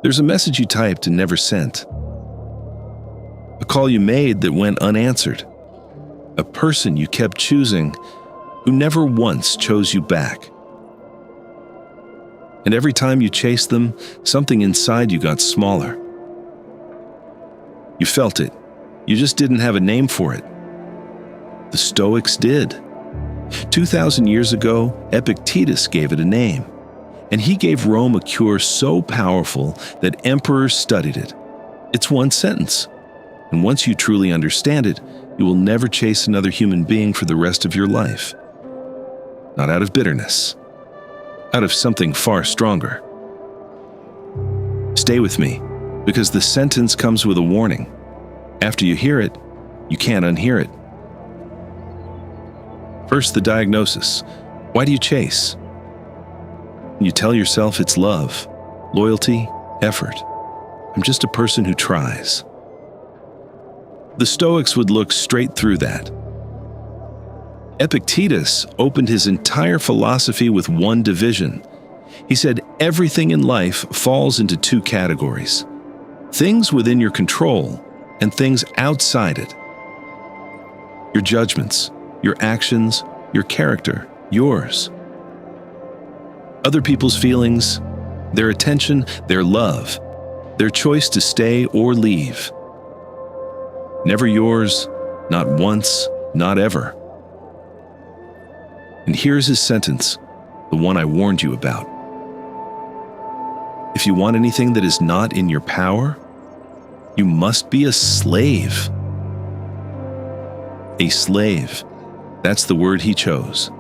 There's a message you typed and never sent. A call you made that went unanswered. A person you kept choosing who never once chose you back. And every time you chased them, something inside you got smaller. You felt it. You just didn't have a name for it. The Stoics did. 2,000 years ago, Epictetus gave it a name, and he gave Rome a cure so powerful that emperors studied it. It's one sentence, and once you truly understand it, you will never chase another human being for the rest of your life. Not out of bitterness, out of something far stronger. Stay with me, because the sentence comes with a warning. After you hear it, you can't unhear it. First, the diagnosis. Why do you chase? You tell yourself it's love, loyalty, effort. I'm just a person who tries. The Stoics would look straight through that. Epictetus opened his entire philosophy with one division. He said everything in life falls into two categories: things within your control and things outside it. Your judgments, your actions, your character, yours. Other people's feelings, their attention, their love, their choice to stay or leave. Never yours, not once, not ever. And here's his sentence, the one I warned you about. If you want anything that is not in your power, you must be a slave. A slave. That's the word he chose.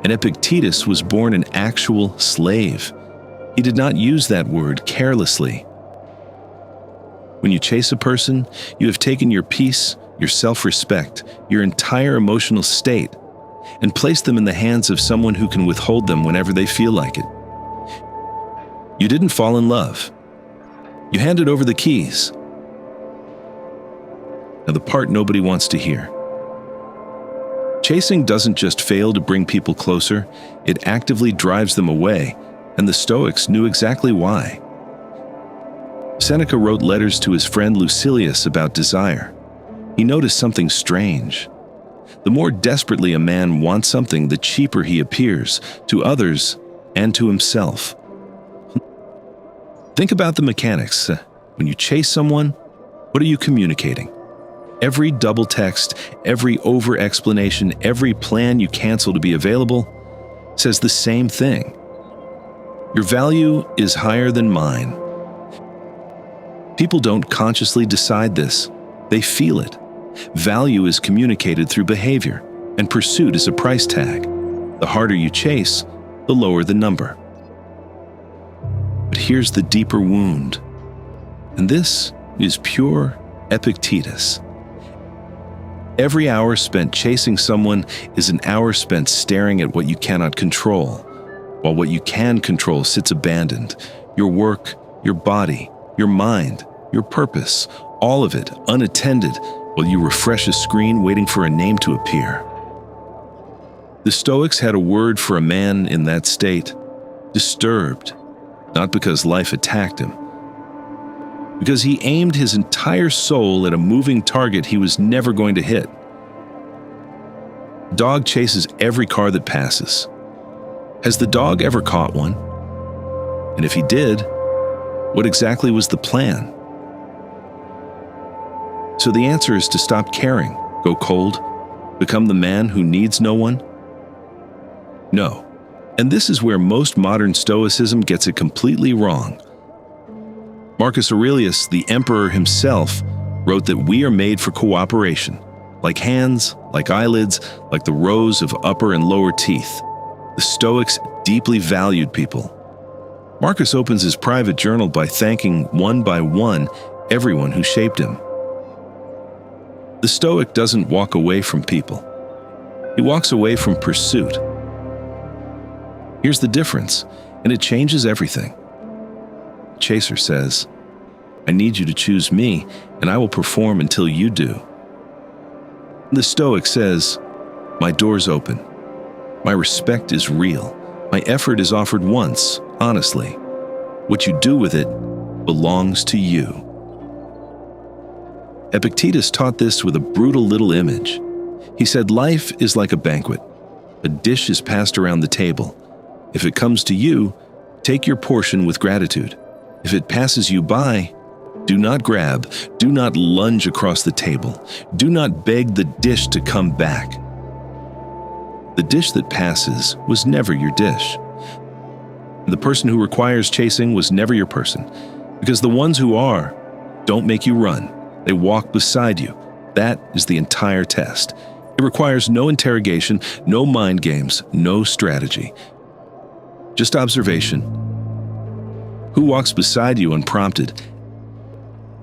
And Epictetus was born an actual slave. He did not use that word carelessly. When you chase a person, you have taken your peace, your self-respect, your entire emotional state, and placed them in the hands of someone who can withhold them whenever they feel like it. You didn't fall in love. You handed over the keys. Now, the part nobody wants to hear. Chasing doesn't just fail to bring people closer, it actively drives them away, and the Stoics knew exactly why. Seneca wrote letters to his friend Lucilius about desire. He noticed something strange. The more desperately a man wants something, the cheaper he appears, to others and to himself. Think about the mechanics. When you chase someone, what are you communicating? Every double text, every over-explanation, every plan you cancel to be available says the same thing. Your value is higher than mine. People don't consciously decide this. They feel it. Value is communicated through behavior, and pursuit is a price tag. The harder you chase, the lower the number. But here's the deeper wound. And this is pure Epictetus. Every hour spent chasing someone is an hour spent staring at what you cannot control, while what you can control sits abandoned. Your work, your body, your mind, your purpose, all of it unattended while you refresh a screen waiting for a name to appear. The Stoics had a word for a man in that state: disturbed, not because life attacked him, because he aimed his entire soul at a moving target he was never going to hit. A dog chases every car that passes. Has the dog ever caught one? And if he did, what exactly was the plan? So the answer is to stop caring, go cold, become the man who needs no one? No. And this is where most modern Stoicism gets it completely wrong. Marcus Aurelius, the emperor himself, wrote that we are made for cooperation, like hands, like eyelids, like the rows of upper and lower teeth. The Stoics deeply valued people. Marcus opens his private journal by thanking one by one everyone who shaped him. The Stoic doesn't walk away from people. He walks away from pursuit. Here's the difference, and it changes everything. Chaser says, I need you to choose me, and I will perform until you do. The Stoic says, my door's open. My respect is real. My effort is offered once, honestly. What you do with it belongs to you. Epictetus taught this with a brutal little image. He said, life is like a banquet. A dish is passed around the table. If it comes to you, take your portion with gratitude. If it passes you by, do not grab, do not lunge across the table, do not beg the dish to come back. The dish that passes was never your dish. The person who requires chasing was never your person, because the ones who are don't make you run. They walk beside you. That is the entire test. It requires no interrogation, no mind games, no strategy. Just observation. Who walks beside you unprompted?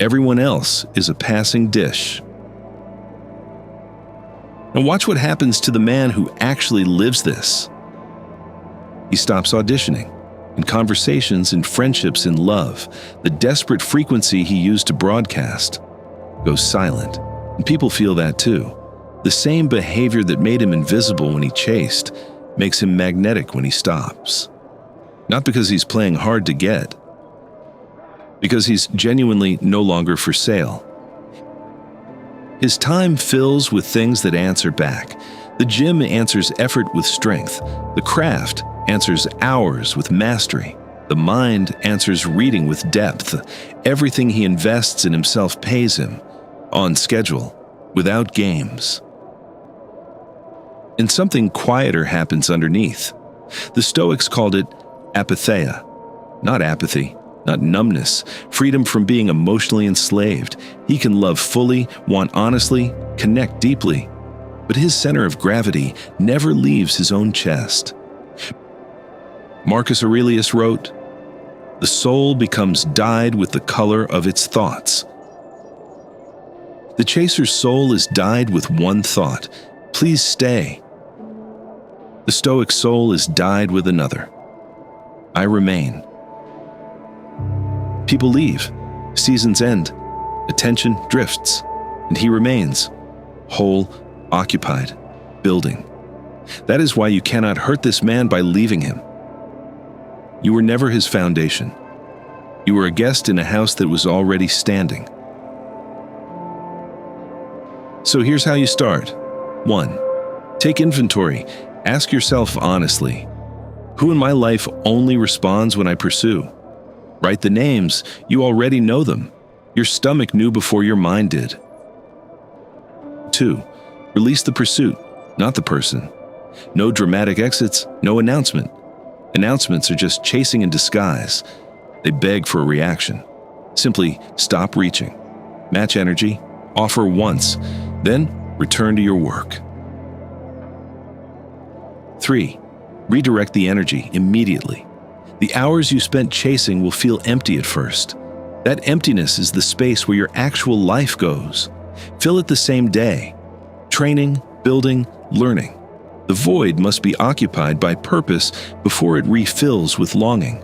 Everyone else is a passing dish. And watch what happens to the man who actually lives this. He stops auditioning. In conversations, in friendships, in love, the desperate frequency he used to broadcast goes silent. And people feel that too. The same behavior that made him invisible when he chased makes him magnetic when he stops. Not because he's playing hard to get, because he's genuinely no longer for sale. His time fills with things that answer back. The gym answers effort with strength. The craft answers hours with mastery. The mind answers reading with depth. Everything he invests in himself pays him, on schedule, without games. And something quieter happens underneath. The Stoics called it apatheia, not apathy, not numbness, freedom from being emotionally enslaved. He can love fully, want honestly, connect deeply, but his center of gravity never leaves his own chest. Marcus Aurelius wrote, "The soul becomes dyed with the color of its thoughts." The chaser's soul is dyed with one thought: please stay. The Stoic soul is dyed with another: I remain. People leave, seasons end, attention drifts, and he remains, whole, occupied, building. That is why you cannot hurt this man by leaving him. You were never his foundation. You were a guest in a house that was already standing. So here's how you start. 1. Take inventory. Ask yourself honestly, who in my life only responds when I pursue? Write the names. You already know them. Your stomach knew before your mind did. 2. Release the pursuit, not the person. No dramatic exits, no announcement. Announcements are just chasing in disguise. They beg for a reaction. Simply stop reaching. Match energy, offer once, then return to your work. 3. Redirect the energy immediately. The hours you spent chasing will feel empty at first. That emptiness is the space where your actual life goes. Fill it the same day. Training, building, learning. The void must be occupied by purpose before it refills with longing.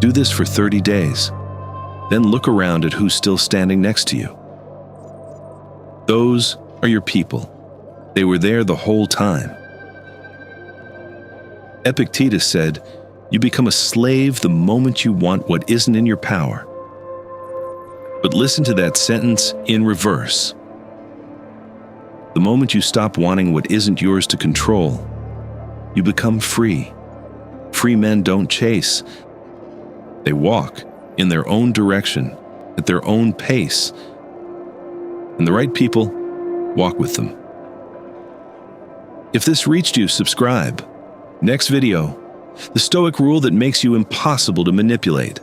Do this for 30 days. Then look around at who's still standing next to you. Those are your people. They were there the whole time. Epictetus said, "You become a slave the moment you want what isn't in your power." But listen to that sentence in reverse. The moment you stop wanting what isn't yours to control, you become free. Free men don't chase. They walk in their own direction, at their own pace, and the right people walk with them. If this reached you, subscribe. Next video, the Stoic rule that makes you impossible to manipulate.